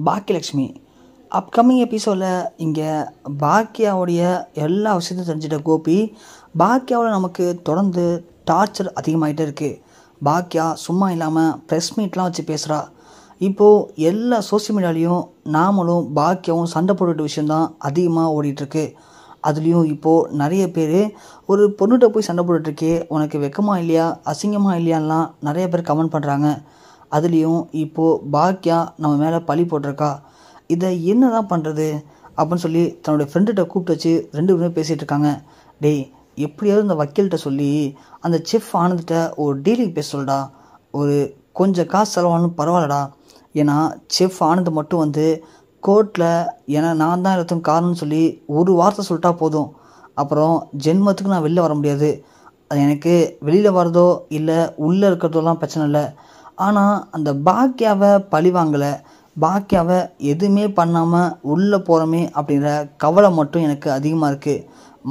Bhagyalakshmi. Upcoming எபிசோடில் இங்கே பாக்கியாவுடைய எல்லா விஷயத்தையும் தெரிஞ்சிட்ட கோபி, பாக்கியாவில் நமக்கு தொடர்ந்து டார்ச்சர் அதிகமாகிட்டே இருக்குது. பாக்கியா சும்மா இல்லாமல் ப்ரெஸ் மீட்லாம் வச்சு பேசுகிறா. இப்போது எல்லா சோசியல் மீடியாலையும் நாமளும் பாக்கியாவும் சண்டை போட்டுட்ட விஷயந்தான் அதிகமாக ஓடிட்டுருக்கு. அதுலேயும் இப்போது நிறைய பேர் ஒரு பொண்ணுகிட்ட போய் சண்டை போட்டுட்ருக்கே, உனக்கு வெக்கமாக இல்லையா, அசிங்கமாக இல்லையான்லாம் நிறைய பேர் கமெண்ட் பண்ணுறாங்க. அதுலேயும் இப்போது பாக்கியா நம்ம மேலே பழி போட்டிருக்கா. இதை என்ன தான் பண்ணுறது அப்படின்னு சொல்லி தன்னுடைய ஃப்ரெண்டுகிட்ட கூப்பிட்டு வச்சு 2 பேருமே பேசிகிட்டு இருக்காங்க. டேய், எப்படியாவது இந்த வக்கீல்கிட்ட சொல்லி அந்த செஃப் ஆனந்திட்ட ஒரு டீலிங் பேச சொல்டா. ஒரு கொஞ்சம் காசு செலவானும் பரவாயில்லடா. ஏன்னா செஃப் ஆனந்த் மட்டும் வந்து கோர்ட்டில் ஏன்னா நான் தான் எல்லாத்துக்கும் காரணம்னு சொல்லி ஒரு வார்த்தை சொல்லிட்டா போதும். அப்புறம் ஜென்மத்துக்கு நான் வெளில வர முடியாது. அது எனக்கு வெளியில் வரதோ இல்லை உள்ளே இருக்கிறதோலாம் பிரச்சனை இல்லை. ஆனால் அந்த பாக்கியாவை பழி வாங்கலை, பாக்கியாவை எதுவுமே பண்ணாமல் உள்ளே போகிறோமே அப்படிங்கிற கவலை மட்டும் எனக்கு அதிகமாக இருக்குது.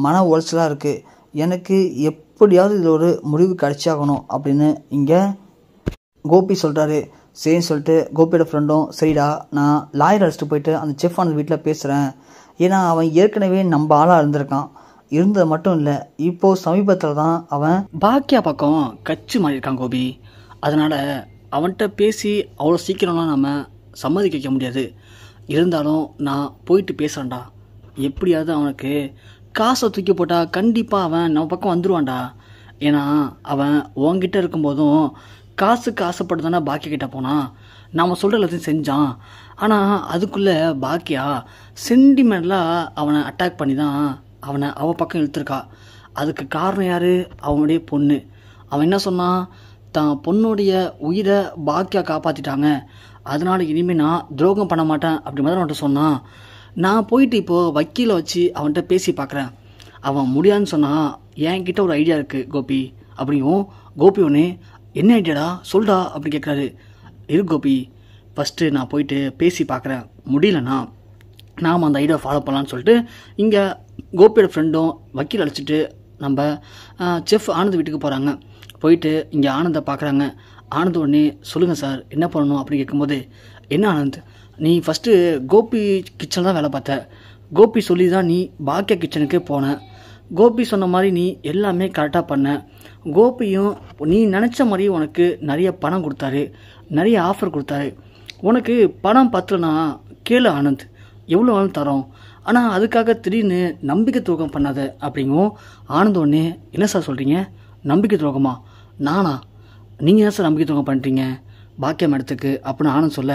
மன உளைச்சலாக இருக்குது. எனக்கு எப்படியாவது இதில் ஒரு முடிவு கிடைச்சாகணும் அப்படின்னு இங்கே கோபி சொல்கிறாரு. சரின்னு சொல்லிட்டு கோபியோட ஃப்ரெண்டும், சரிடா நான் லாயர் அழைச்சிட்டு போயிட்டு அந்த செஃப் ஆனது வீட்டில் பேசுகிறேன். ஏன்னா அவன் ஏற்கனவே நம்ம ஆளாக இருந்திருக்கான். இருந்தது மட்டும் இல்லை, இப்போது சமீபத்தில் தான் அவன் பாக்கியா பக்கம் கச்சு மாறியிருக்கான் கோபி. அதனால் அவன்கிட்ட பேசி அவ்வளோ சீக்கிரம்லாம் நம்ம சம்மதிக்க வைக்க முடியாது. இருந்தாலும் நான் போயிட்டு பேசுகிறேன்டா. எப்படியாவது அவனுக்கு காசை தூக்கி போட்டால் கண்டிப்பாக அவன் நம்ம பக்கம் வந்துடுவான்டா. ஏன்னா அவன் உன்கிட்ட இருக்கும்போதும் காசுக்கு ஆசைப்பட்டு தானே பாக்கியா கிட்ட போனான். நாம் சொல்கிற எல்லாத்தையும் செஞ்சான். ஆனால் அதுக்குள்ளே பாக்கியா சென்டிமெண்டலாக அவனை அட்டாக் பண்ணி தான் அவனை அவன் பக்கம் இழுத்துருக்கா. அதுக்கு காரணம் யார்? அவனுடைய பொண்ணு. அவன் என்ன சொன்னான்? தான் பொண்ணுடைய உயிரை பாக்கியா காப்பாற்றிட்டாங்க, அதனால் இனிமேல் நான் துரோகம் பண்ண மாட்டேன் அப்படி மாதிரி அவன்கிட்ட சொன்னான். நான் போயிட்டு இப்போது வக்கீலை வச்சு அவன்கிட்ட பேசி பார்க்குறேன். அவன் முடியாதுன்னு சொன்னான். என்கிட்ட ஒரு ஐடியா இருக்குது கோபி அப்படியும். கோபி ஒன்று, என்ன ஐடியாடா சொல்டா அப்படி கேட்குறாரு. இரு கோபி, ஃபஸ்ட்டு நான் போயிட்டு பேசி பார்க்குறேன், முடியலண்ணா நாம் அந்த ஐடியா ஃபாலோ பண்ணலான்னு சொல்லிட்டு இங்கே கோபியோட ஃப்ரெண்டும் வக்கீல் அழைச்சிட்டு நம்ம செஃப் ஆனந்த் வீட்டுக்கு போகிறாங்க. போயிட்டு இங்கே ஆனந்தை பார்க்குறாங்க. ஆனந்த் உடனே, சொல்லுங்கள் சார் என்ன பண்ணணும் அப்படின்னு கேட்கும்போது, என்ன ஆனந்த், நீ ஃபஸ்ட்டு கோபி கிச்சனில் தான் வேலை பார்த்த. கோபி சொல்லி தான் நீ பாக்கியா கிச்சனுக்கே போன. கோபி சொன்ன மாதிரி நீ எல்லாமே கரெக்டாக பண்ண. கோபியும் நீ நினச்ச மாதிரி உனக்கு நிறைய பணம் கொடுத்தாரு, நிறைய ஆஃபர் கொடுத்தாரு. உனக்கு பணம் பத்தலைன்னா கேளு ஆனந்த், எவ்வளோ வேணும் தரோம். ஆனால் அதுக்காக திடீர்னு நம்பிக்கை துரோகம் பண்ணாத அப்படிங்கும். ஆனந்த் ஒன்று, என்ன சார் சொல்கிறீங்க, நம்பிக்கை துரோகமா? நானா? நீங்கள் என்ன சார் நம்பிக்கை துரோகம் பண்ணிட்டீங்க பாக்கியா மேடத்துக்கு அப்படின்னு ஆனந்த் சொல்ல,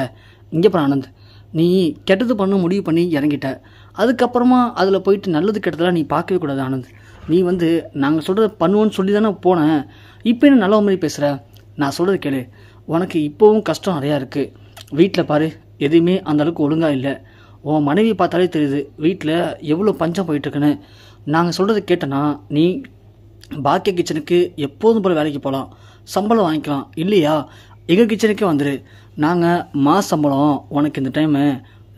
இங்கே போகிற ஆனந்த், நீ கெட்டது பண்ண முடிவு பண்ணி இறங்கிட்ட. அதுக்கப்புறமா அதில் போயிட்டு நல்லது கெட்டதெல்லாம் நீ பார்க்கவே கூடாது ஆனந்த். நீ வந்து நாங்கள் சொல்கிறத பண்ணுவோன்னு சொல்லி தானே போனேன். இப்போ என்ன நல்ல மாதிரி பேசுகிற? நான் சொல்கிறது கேளு. உனக்கு இப்போவும் கஷ்டம் நிறையா இருக்குது. வீட்டில் பாரு, எதுவுமே அந்தளவுக்கு ஒழுங்காக இல்லை. உன் மனைவியை பார்த்தாலே தெரியுது வீட்டில் எவ்வளோ பஞ்சம் போயிட்டுருக்குன்னு. நாங்கள் சொல்கிறத கேட்டனா நீ பாக்கிய கிச்சனுக்கு எப்போதும் போல வேலைக்கு போகலாம், சம்பளம் வாங்கிக்கலாம். இல்லையா எங்கள் கிச்சனுக்கே வந்துடு. நாங்கள் மாத சம்பளம் உனக்கு இந்த டைமு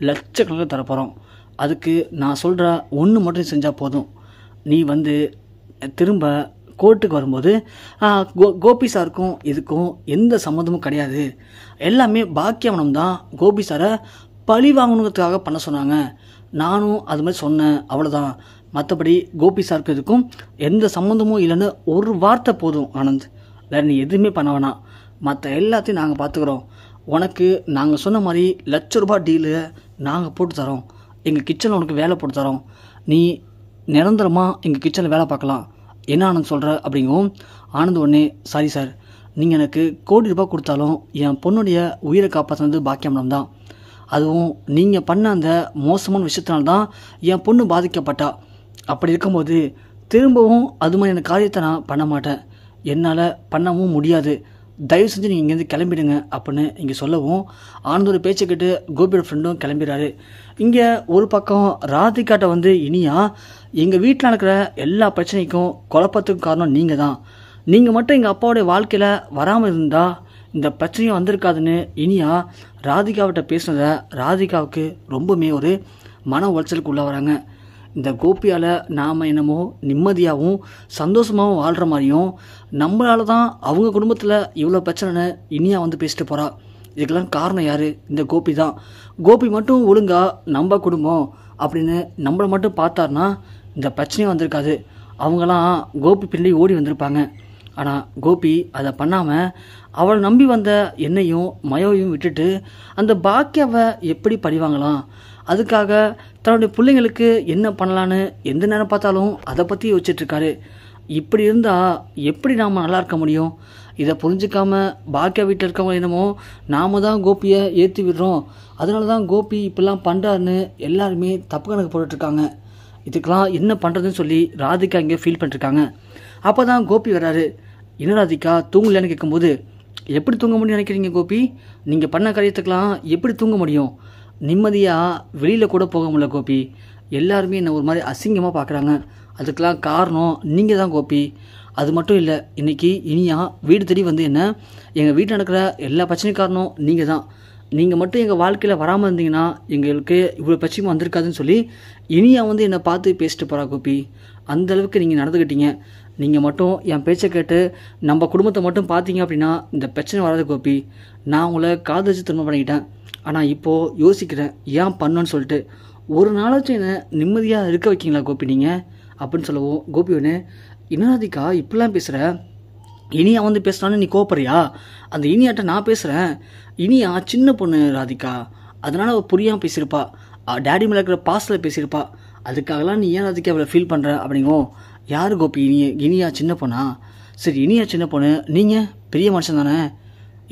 லட்சக்கணக்கில் தரப்போகிறோம். அதுக்கு நான் சொல்கிற ஒன்று மட்டும் செஞ்சால் போதும். நீ வந்து திரும்ப கோர்ட்டுக்கு வரும்போது கோபி சாருக்கும் இதுக்கும் எந்த சம்மந்தமும் கிடையாது. எல்லாமே பாக்கியவனம் தான் கோபி சாரை பழி வாங்கணுங்கிறதுக்காக பண்ண சொன்னாங்க. நானும் அது மாதிரி சொன்னேன், அவ்வளோதான். மற்றபடி கோபி சாருக்கு இதுக்கும் எந்த சம்மந்தமும் இல்லைன்னு ஒரு வார்த்தை போதும் ஆனந்த். வேறு நீ எதுவுமே பண்ண வேணாம். மற்ற எல்லாத்தையும் நாங்கள் பார்த்துக்குறோம். உனக்கு நாங்கள் சொன்ன மாதிரி ₹1,00,000 டீலு நாங்கள் போட்டு தரோம். எங்கள் கிச்சனில் உனக்கு வேலை போட்டு தரோம். நீ நிரந்தரமாக எங்கள் கிச்சனில் வேலை பார்க்கலாம். என்ன ஆனந்த் சொல்கிற அப்படிங்கும். ஆனந்த் ஒன்றே, சாரி சார், நீங்கள் எனக்கு ₹1,00,00,000 கொடுத்தாலும் என் பொண்ணுடைய உயிரை காப்பாற்றினது பாக்கியமனம் தான். அதுவும் நீங்கள் பண்ண அந்த மோசமான விஷயத்தினால்தான் என் பொண்ணு பாதிக்கப்பட்டா. அப்படி இருக்கும்போது திரும்பவும் அது மாதிரியான காரியத்தை நான் பண்ண மாட்டேன். என்னால் பண்ணவும் முடியாது. தயவு செஞ்சு நீங்கள் இங்கேருந்து கிளம்பிடுங்க அப்படின்னு இங்கே சொல்லவும், ஆனந்தோட பேச்சை கேட்டு கோபியோட ஃப்ரெண்டும் கிளம்பிடுறாரு. இங்கே ஒரு பக்கம் ராதிகாட்ட வந்து, இனியா எங்கள் வீட்டில் நடக்கிற எல்லா பிரச்சனைக்கும் குழப்பத்துக்கும் காரணம் நீங்கள் தான். நீங்கள் மட்டும் எங்கள் அப்பாவோடைய வாழ்க்கையில் வராமல் இருந்தால் இந்த பிரச்சனையும் வந்திருக்காதுன்னு இனியா ராதிகாவிட்ட பேசுனதை ராதிகாவுக்கு ரொம்பவுமே ஒரு மன உளைச்சலுக்கு உள்ள வராங்க. இந்த கோபியால் நாம் என்னமோ நிம்மதியாகவும் சந்தோஷமாகவும் வாழ்கிற மாதிரியும், நம்மளால தான் அவங்க குடும்பத்தில் இவ்வளோ பிரச்சனைன்னு இனியா வந்து பேசிட்டு போகிறா. இதுக்கெல்லாம் காரணம் யார்? இந்த கோபி தான். கோபி மட்டும் ஒழுங்கா நம்ம குடும்பம் அப்படின்னு நம்மளை மட்டும் பார்த்தாருன்னா இந்த பிரச்சனையும் வந்திருக்காது. அவங்களாம் கோபி பின்னாடி ஓடி வந்திருப்பாங்க. ஆனால் கோபி அதை பண்ணாமல் அவளை நம்பி வந்த என்னையும் மயோவையும் விட்டுட்டு அந்த பாக்கியாவை எப்படி பழிவாங்கலாம், அதுக்காக தன்னுடைய பிள்ளைங்களுக்கு என்ன பண்ணலான்னு எந்த நேரம் பார்த்தாலும் அதை பற்றி யோசிச்சுட்ருக்காரு. இப்படி இருந்தால் எப்படி நாம் நல்லா இருக்க முடியும்? இதை புரிஞ்சிக்காம பாக்கியா வீட்டில் இருக்கவங்க என்னமோ நாம தான் கோபியை ஏற்றி விடுறோம், அதனால தான் கோபி இப்படிலாம் பண்ணுறாருன்னு எல்லாருமே தப்பு கணக்கு போட்டுட்ருக்காங்க. இதுக்கெல்லாம் என்ன பண்ணுறதுன்னு சொல்லி ராதிகா இங்கே ஃபீல் பண்ணிருக்காங்க. அப்போ தான் கோபி வராரு. என்ன ராதிகா தூங்கலையான்னு கேட்கும்போது, எப்படி தூங்க முடியும்னு நினைக்கிறீங்க கோபி? நீங்கள் பண்ண காரியத்துக்கெலாம் எப்படி தூங்க முடியும்? நிம்மதியாக வெளியில் கூட போக முடியல கோபி. எல்லாருமே என்னை ஒரு மாதிரி அசிங்கமாக பார்க்குறாங்க. அதுக்கெலாம் காரணம் நீங்கள் தான் கோபி. அது மட்டும் இல்லை, இன்றைக்கி இனியா வீடு தேடி வந்து என்ன எங்கள் வீட்டில் நடக்கிற எல்லா பிரச்சனையும் காரணம் நீங்கள் தான். நீங்கள் மட்டும் எங்கள் வாழ்க்கையில் வராமல் இருந்தீங்கன்னா எங்களுக்கு இவ்வளோ பிரச்சனையும் வந்திருக்காதுன்னு சொல்லி இனியா வந்து என்னை பார்த்து பேசிட்டு போகிறா கோபி. அந்தளவுக்கு நீங்கள் நடந்துக்கிட்டீங்க. நீங்கள் மட்டும் என் பேச்சை கேட்டு நம்ம குடும்பத்தை மட்டும் பார்த்தீங்க அப்படின்னா இந்த பிரச்சனை வராது கோபி. நான் உங்களை காதலிச்சு திரும்ப பண்ணிக்கிட்டேன். ஆனால் இப்போது யோசிக்கிறேன் ஏன் பண்ணோன்னு சொல்லிட்டு. ஒரு நாளாச்சும் என்னை நிம்மதியாக இருக்க வைக்கிங்களா கோபி நீங்கள் அப்படின்னு சொல்லவும், கோபி ஒன்று இன்னராதிக்கா இப்படிலாம் பேசுகிற, இனியா வந்து பேசுகிறான்னு நீ கோப்பறியா? அந்த இனியாட்ட நான் பேசுகிறேன். இனியா சின்ன பொண்ணு ராதிகா, அதனால் அவள் புரியாமல் பேசியிருப்பா, டேடி மேலே இருக்கிற பாஸ்டில் பேசியிருப்பா. அதுக்காகலாம் நீ ஏன் ராதிகா அவளை ஃபீல் பண்ணுற அப்படிங்கோ. யார் கோபி இனியா சின்ன பொண்ணா? சரி இனியா சின்ன பொண்ணு, நீங்கள் பெரிய மனுஷன் தானே,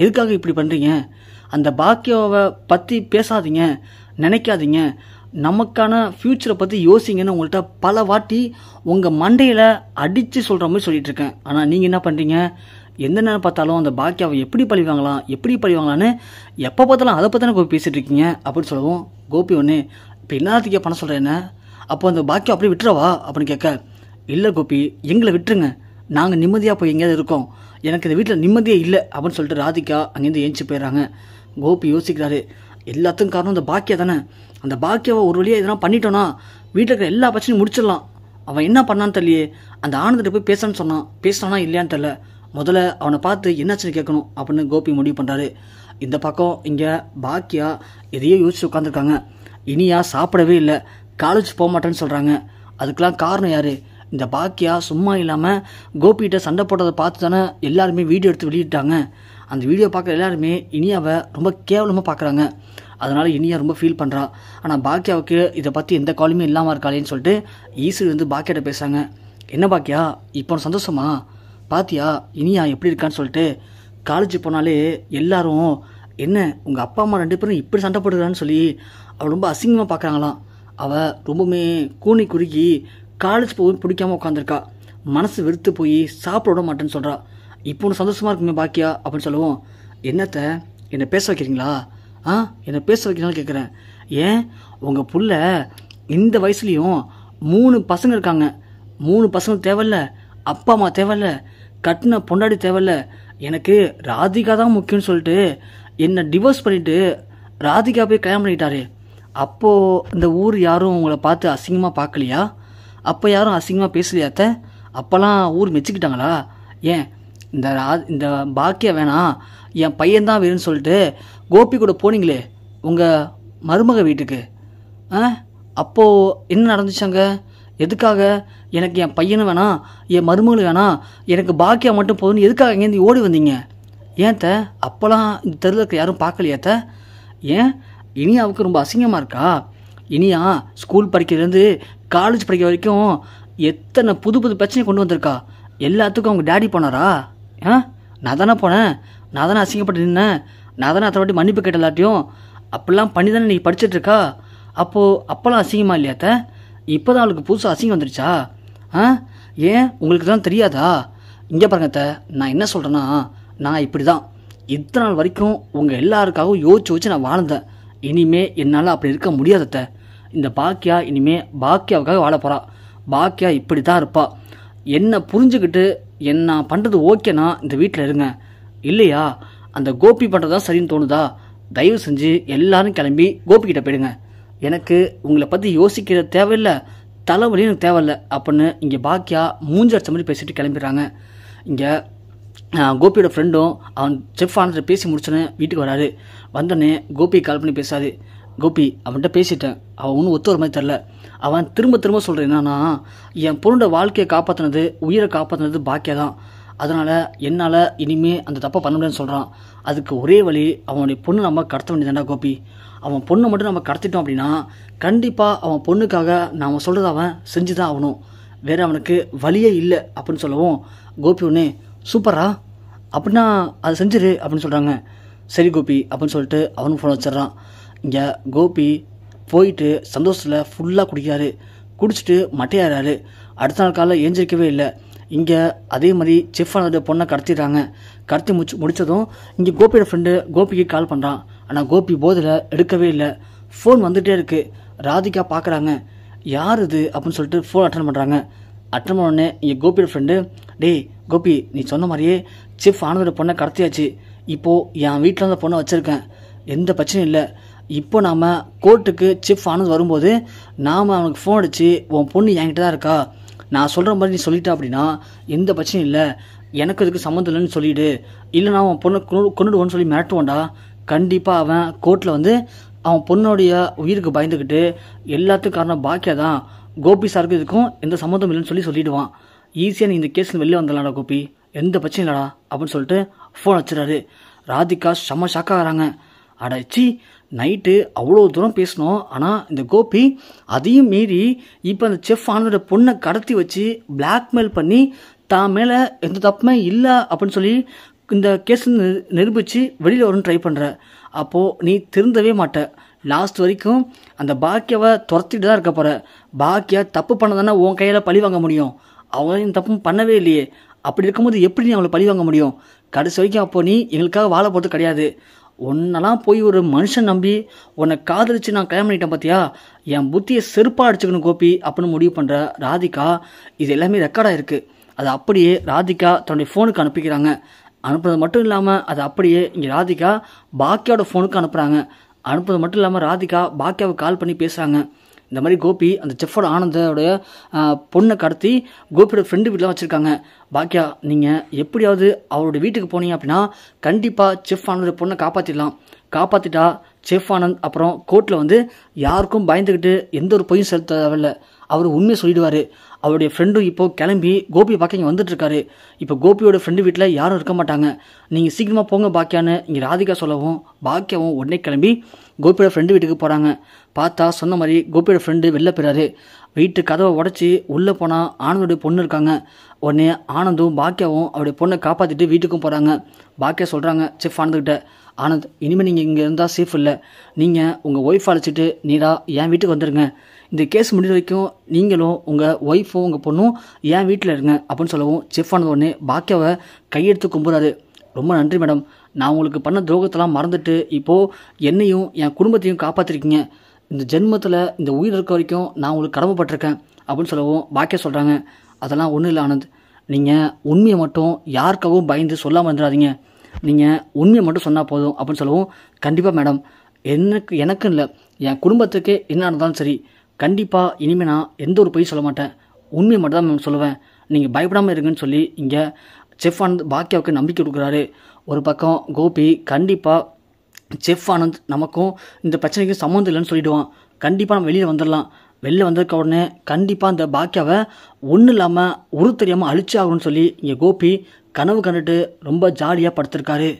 எதுக்காக இப்படி பண்ணுறீங்க? அந்த பாக்கியாவை பற்றி பேசாதீங்க, நினைக்காதீங்க, நமக்கான ஃப்யூச்சரை பற்றி யோசிங்கன்னு உங்கள்கிட்ட பல வாட்டி உங்கள் மண்டையில் அடித்து சொல்கிற மாதிரி சொல்லிகிட்ருக்கேன். ஆனால் நீங்கள் என்ன பண்ணுறீங்க? எந்த நேரம் பார்த்தாலும் அந்த பாக்கியாவை எப்படி பழிவாங்களான்னு எப்போ பார்த்தாலும் அதை பற்றி தானே கோபி பேசிகிட்டு இருக்கீங்க அப்படின்னு சொல்லவும், கோபி ஒன்று இப்போ என்னத்துக்கே பண்ண சொல்கிறேன் என்ன? அப்போ அந்த பாக்கியம் அப்படியே விட்டுறவா அப்படின்னு கேட்க, இல்லை கோபி எங்களை விட்டுருங்க, நாங்கள் நிம்மதியாக போய் எங்கேயாவது இருக்கோம், எனக்கு இந்த வீட்டில் நிம்மதியே இல்லை அப்படின்னு சொல்லிட்டு ராதிகா அங்கேருந்து ஏஞ்சி போயிடுறாங்க. கோபி யோசிக்கிறாரு, எல்லாத்துக்கும் காரணம் அந்த பாக்கியா தானே. அந்த பாக்கியாவை ஒரு வழியாக எதனா பண்ணிட்டோன்னா வீட்டில் இருக்கிற எல்லா பிரச்சனையும் முடிச்சிடலாம். அவன் என்ன பண்ணான்னு தெரியலையே, அந்த ஆனந்திட்ட போய் பேசணும்னு சொன்னான், பேசினானா இல்லையான்னு தெரியல, முதல்ல அவனை பார்த்து என்னாச்சுன்னு கேட்கணும் அப்படின்னு கோபி முடிவு பண்ணுறாரு. இந்த பக்கம் இங்கே பாக்கியா எதையோ யோசிச்சு உட்காந்துருக்காங்க. இனியா சாப்பிடவே இல்லை, காலேஜ் போக மாட்டேன்னு சொல்கிறாங்க. அதுக்கெலாம் காரணம் யார்? இந்த பாக்கியா சும்மா இல்லாமல் கோபிகிட்ட சண்டை போட்டதை பார்த்து தானே எல்லாருமே வீடியோ எடுத்து வெளியிட்டாங்க. அந்த வீடியோ பார்க்குற எல்லாருமே இனியாவை ரொம்ப கேவலமாக பார்க்குறாங்க. அதனால் இனியா ரொம்ப ஃபீல் பண்ணுறா. ஆனால் பாக்கியாவுக்கு இதை பற்றி எந்த காலுமே இல்லாமல் இருக்காளேன்னு சொல்லிட்டு ஈஸ்வரி வந்து பாக்கியாட்ட பேசுகிறாங்க. என்ன பாக்கியா இப்போ சந்தோஷமா? பாத்தியா இனியா எப்படி இருக்கான்னு சொல்லிட்டு. காலேஜ் போனாலே எல்லாரும் என்ன உங்கள் அப்பா அம்மா 2 பேரும் இப்படி சண்டை போட்டுக்கிறான்னு சொல்லி அவள் ரொம்ப அசிங்கமாக பார்க்குறாங்களாம். அவள் ரொம்பவுமே கூனி குறுக்கி காலேஜ் போய் பிடிக்காமல் உட்காந்துருக்கா. மனசு வெறுத்து போய் சாப்பிட விட மாட்டேன்னு சொல்கிறா. இப்போ ஒன்று சந்தோஷமாக இருக்குமே பாக்கியா அப்படின்னு சொல்லுவோம். என்னத்த என்னை பேச வைக்கிறீங்களா? என்னை பேச வைக்கிறீங்களான்னு கேட்குறேன். ஏன் உங்கள் புள்ள இந்த வயசுலேயும் 3 பசங்க இருக்காங்க. 3 பசங்க தேவையில்ல, அப்பா அம்மா தேவையில்ல, கட்டின பொண்டாடி தேவையில்ல, எனக்கு ராதிகா தான் முக்கியம்னு சொல்லிட்டு என்னை டிவோர்ஸ் பண்ணிவிட்டு ராதிகா போய் கல்யாணம் பண்ணிக்கிட்டாரு. அப்போது இந்த ஊர் யாரும் உங்களை பார்த்து அசிங்கமாக பார்க்கலையா? அப்போ யாரும் அசிங்கமாக பேசலையாத்த? அப்போல்லாம் ஊர் மெச்சிக்கிட்டாங்களா? ஏன் இந்த பாக்கியா வேணாம், என் பையன்தான் வேணும்னு சொல்லிட்டு கோபி கூட போனீங்களே உங்கள் மருமக வீட்டுக்கு, அப்போது என்ன நடந்துச்சாங்க? எதுக்காக? எனக்கு என் பையனும் வேணாம், என் மருமகளும் வேணாம், எனக்கு பாக்கியா மட்டும் போதுன்னு எதுக்காக இங்கேருந்து ஓடி வந்தீங்க? ஏன்த்த அப்போல்லாம் இந்த தெருவில் இருக்க யாரும் பார்க்கலையாத்த? ஏன் இனியாவுக்கு ரொம்ப அசிங்கமாக இருக்கா? இனியா ஸ்கூல் படிக்கிறதுலேருந்து காலேஜ் படிக்கிற வரைக்கும் எத்தனை புது பிரச்சனை கொண்டு வந்திருக்கா. எல்லாத்துக்கும் அவங்க டேடி போனாரா? நான் தானே போனேன், நான் தானே அசிங்கப்பட்டு நின்னேன், நான் தானே அத்தனை வாட்டி மன்னிப்பு கேட்ட எல்லாத்தையும். அப்படிலாம் பண்ணி தானே நீ படிச்சுட்ருக்கா. அப்போல்லாம் அசிங்கமாக இல்லையாத்த? இப்போ தான் அவளுக்கு புதுசாக அசிங்கம் வந்துருச்சா? ஏன் உங்களுக்கு தான் தெரியாதா? இங்கே பாருங்கத்த, நான் என்ன சொல்கிறேன்னா, நான் இப்படி தான் இத்தனை நாள் வரைக்கும் உங்கள் எல்லாருக்காகவும் யோசிச்சு நான் வாழ்ந்தேன். இனிமே என்னால் அப்படி இருக்க முடியாதத்த. இந்த பாக்கியா இனிமே பாக்கியாவுக்காக வாழ போகிறா. பாக்கியா இப்படி தான் இருப்பா. என்னை புரிஞ்சுக்கிட்டு என்ன பண்ணுறது ஓகேனா இந்த வீட்டில் இருங்க, இல்லையா அந்த கோபி பண்ணுறது தான் சரின்னு தோணுதா, தயவு செஞ்சு எல்லாரும் கிளம்பி கோபிக்கிட்ட போயிடுங்க. எனக்கு உங்களை பற்றி யோசிக்கிற தேவையில்லை, தலைவலியும் எனக்கு தேவையில்லை அப்படின்னு இங்கே பாக்கியா மூஞ்சி அடிச்ச மாதிரி பேசிட்டு கிளம்பிடுறாங்க. இங்கே கோபியோட ஃப்ரெண்டும் அவன் செஃப் ஆனந்தில் பேசி முடிச்சோன்னே வீட்டுக்கு வராரு. வந்தோடனே கோபி கால் பண்ணி பேசாது. கோபி அவன்கிட்ட பேசிட்டேன், அவன் ஒன்றும் ஒத்து வர மாதிரி தெரில. அவன் திரும்ப திரும்ப சொல்கிறேன் என்னன்னா, என் பொண்ணோட வாழ்க்கையை காப்பாற்றினது, உயிரை காப்பாற்றினது பாக்கியா தான். அதனால் என்னால் இனிமேல் அந்த தப்பை பண்ண முடியாதுன்னு சொல்கிறான். அதுக்கு ஒரே வழி, அவனுடைய பொண்ணு நம்ம கடத்த வேண்டியதாண்டா கோபி. அவன் பொண்ணை மட்டும் நம்ம கடத்திட்டோம் அப்படின்னா கண்டிப்பாக அவன் பொண்ணுக்காக நாம் சொல்கிறத அவன் செஞ்சு தான் ஆகணும், வேறு அவனுக்கு வழியே இல்லை அப்படின்னு சொல்லவும் கோபி ஒன்று சூப்பரா அப்படின்னா அதை செஞ்சிரு அப்படின்னு சொல்கிறாங்க. சரி கோபி அப்படின்னு சொல்லிட்டு அவனும் ஃபோன் வச்சிட்றான். இங்கே கோபி போயிட்டு சந்தோஷத்தில் ஃபுல்லாக குடிக்கிறாரு. குடிச்சிட்டு மட்டையாகிறாரு. அடுத்த நாள் காலையில் ஏஞ்சிருக்கவே இல்லை. இங்கே அதே மாதிரி செஃப் ஆனோட பொண்ணை கடத்திடுறாங்க. கடத்தி முடித்ததும் இங்கே கோபியோட ஃப்ரெண்டு கோபிக்கு கால் பண்ணுறான். ஆனால் கோபி போதில் எடுக்கவே இல்லை. ஃபோன் வந்துகிட்டே இருக்குது. ராதிகா பார்க்குறாங்க. யார் இது அப்படின்னு சொல்லிட்டு ஃபோன் அட்டன் பண்ணுறாங்க. அட்டன் பண்ணோடனே இங்கே கோபியோட ஃப்ரெண்டு, டேய் கோபி, நீ சொன்ன மாதிரியே செஃப் ஆனந்தோட பொண்ணை கடத்தியாச்சு. இப்போது என் வீட்டில் அந்த பொண்ணை வச்சுருக்கேன், எந்த பிரச்சனையும் இல்லை. இப்போ நாம் கோர்ட்டுக்கு செஃப் ஆனந்த் வரும்போது நாம் அவனுக்கு ஃபோன் அடித்து உன் பொண்ணு என்கிட்ட தான் இருக்கா, நான் சொல்கிற மாதிரி நீ சொல்லிட்ட அப்படின்னா எந்த பிரச்சனையும் இல்லை, எனக்கு இதுக்கு சம்மந்தம் இல்லைன்னு சொல்லிவிடு, இல்லைனா அவன் பொண்ணை கொண்டுடுவோன்னு சொல்லி மிரட்டுவான்டா. கண்டிப்பாக அவன் கோர்ட்டில் வந்து அவன் பொண்ணுடைய உயிருக்கு பயந்துக்கிட்டு எல்லாத்துக்கும் காரணம் பாக்கியா தான், கோபி சாருக்கு இதுக்கும் எந்த சம்மந்தம் இல்லைன்னு சொல்லிடுவான். ஈஸியாக நீ இந்த கேஸில் வெளில வந்துடலாடா கோபி, எந்த பிரச்சனையும் இல்லைடா அப்படின்னு சொல்லிட்டு ஃபோன் வச்சுறாரு. ராதிகா செம்ம ஷாக்காகிறாங்க. அடைச்சி நைட்டு அவ்வளோ தூரம் பேசணும், ஆனால் இந்த கோபி அதையும் மீறி இப்போ அந்த செஃப் ஆனந்தோட பொண்ணை கடத்தி வச்சு பிளாக்மெயில் பண்ணி தான் மேலே எந்த தப்புமே இல்லை அப்படின்னு சொல்லி இந்த கேஸ் நிரூபித்து வெளியில் வரும்னு ட்ரை பண்ணுற. அப்போது நீ திருந்தவே மாட்ட. லாஸ்ட் வரைக்கும் அந்த பாக்கியாவை துரத்திட்டு தான் இருக்க போகிற. பாக்கியா தப்பு பண்ணதானே உன் கையில் பழி வாங்க முடியும். அவங்க தப்பும் பண்ணவே இல்லையே. அப்படி இருக்கும்போது எப்படி நீ அவளை பழி வாங்க முடியும்? கடைசி வரைக்கும் அப்போ நீ எங்களுக்காக வாழ போகிறது கிடையாது. உன்னெல்லாம் போய் ஒரு மனுஷன் நம்பி உன்னை காதலிச்சு நான் கல்யாணம் பண்ணிட்டேன் பார்த்தியா, என் புத்தியை செருப்பாக அடிச்சுக்கணும் கோபி அப்படின்னு முடிவு பண்ணுற ராதிகா. இது எல்லாமே ரெக்கார்டாக இருக்குது. அது அப்படியே ராதிகா தன்னுடைய ஃபோனுக்கு அனுப்பிக்கிறாங்க. அனுப்புறது மட்டும் இல்லாமல் அது அப்படியே இங்கே ராதிகா பாக்கியாவோட ஃபோனுக்கு அனுப்புகிறாங்க. அனுப்புறது மட்டும் இல்லாமல் ராதிகா பாக்கியாவை கால் பண்ணி பேசுகிறாங்க. இந்த மாதிரி கோபி அந்த செஃப்போட ஆனந்தோடைய பொண்ணை கடத்தி கோபியோட ஃப்ரெண்டு வீட்டில் வச்சுருக்காங்க. பாக்கியா, நீங்கள் எப்படியாவது அவரோட வீட்டுக்கு போனீங்க அப்படின்னா கண்டிப்பாக செஃப் ஆனந்தோட பொண்ணை காப்பாற்றிட்டா செஃப் ஆனந்த் அப்புறம் கோர்ட்டில் வந்து யாருக்கும் பயந்துக்கிட்டு எந்த ஒரு பொய்யும் செலுத்த தேவையில்லை, அவர் உண்மையை சொல்லிடுவார். அவருடைய ஃப்ரெண்டும் இப்போது கிளம்பி கோபியை பார்க்க இங்கே வந்துட்டுருக்காரு. இப்போ கோபியோட ஃப்ரெண்டு வீட்டில் யாரும் இருக்க மாட்டாங்க, நீங்கள் சீக்கிரமாக போங்க பாக்கியான்னு இங்கே ராதிகா சொல்லவும் பாக்கியாவும் உடனே கிளம்பி கோபியோட ஃப்ரெண்டு வீட்டுக்கு போகிறாங்க. பார்த்தா சொன்ன மாதிரி கோபியோட ஃப்ரெண்டு வெளில போயிறாரு. வீட்டு கதவை உடச்சி உள்ளே போனால் ஆனந்தோடைய பொண்ணு இருக்காங்க. உடனே ஆனந்தும் பாக்கியாவும் அவருடைய பொண்ணை காப்பாற்றிட்டு வீட்டுக்கும் போகிறாங்க. பாக்கியா சொல்கிறாங்க செஃப் ஆனந்துக்கிட்ட, ஆனந்த், இனிமேல் நீங்கள் இங்கே இருந்தால் சேஃப் இல்லை, நீங்கள் உங்கள் ஒய்ஃப் அழைச்சிட்டு நீராக என் வீட்டுக்கு வந்துடுங்க. இந்த கேஸ் முடிஞ்ச வரைக்கும் நீங்களும் உங்கள் ஒய்ஃபும் உங்கள் பொண்ணும் என் வீட்டில் இருங்க அப்படின்னு சொல்லவும் செஃப் ஆனந்த உடனே பாக்கியாவை கையெடுத்து கும்புறாரு. ரொம்ப நன்றி மேடம், நான் உங்களுக்கு பண்ண துரோகத்தெல்லாம் மறந்துட்டு இப்போது என்னையும் என் குடும்பத்தையும் காப்பாற்றிருக்கீங்க. இந்த ஜென்மத்தில் இந்த உயிர் இருக்க வரைக்கும் நான் உங்களுக்கு கடமைப்பட்டிருக்கேன் அப்படின்னு சொல்லவும் பாக்கியா சொல்கிறாங்க, அதெல்லாம் ஒன்றும் இல்லை ஆனந்த், நீங்கள் உண்மையை மட்டும் யாருக்காகவும் பயந்து சொல்லாமல் இருந்துடாதீங்க, நீங்கள் உண்மையை மட்டும் சொன்னால் போதும் அப்படின்னு சொல்லவும், கண்டிப்பாக மேடம், எனக்கும் இல்லை என் குடும்பத்துக்கே என்ன இருந்தாலும் சரி, கண்டிப்பாக இனிமேல் நான் எந்த ஒரு பொய் சொல்ல மாட்டேன், உண்மையை மட்டும் தான் மேம் சொல்லுவேன், நீங்கள் பயப்படாமல் இருங்கன்னு சொல்லி இங்கே செஃப் ஆனந்த் பாக்கியாவுக்கு நம்பிக்கை கொடுக்குறாரு. ஒரு பக்கம் கோபி கண்டிப்பாக செஃப் ஆனந்த் நமக்கும் இந்த பிரச்சனைக்கும் சம்மந்தம் இல்லைன்னு சொல்லிவிடுவான். கண்டிப்பாக நம்ம வெளியில் வந்துடலாம். வெளில வந்ததுக்கு உடனே கண்டிப்பாக அந்த பாக்கியாவை ஒன்றும் இல்லாமல் தெரியாமல் அழிச்சு ஆகணும்னு சொல்லி இங்கே கோபி கனவு கண்டுட்டு ரொம்ப ஜாலியாக படுத்திருக்காரு.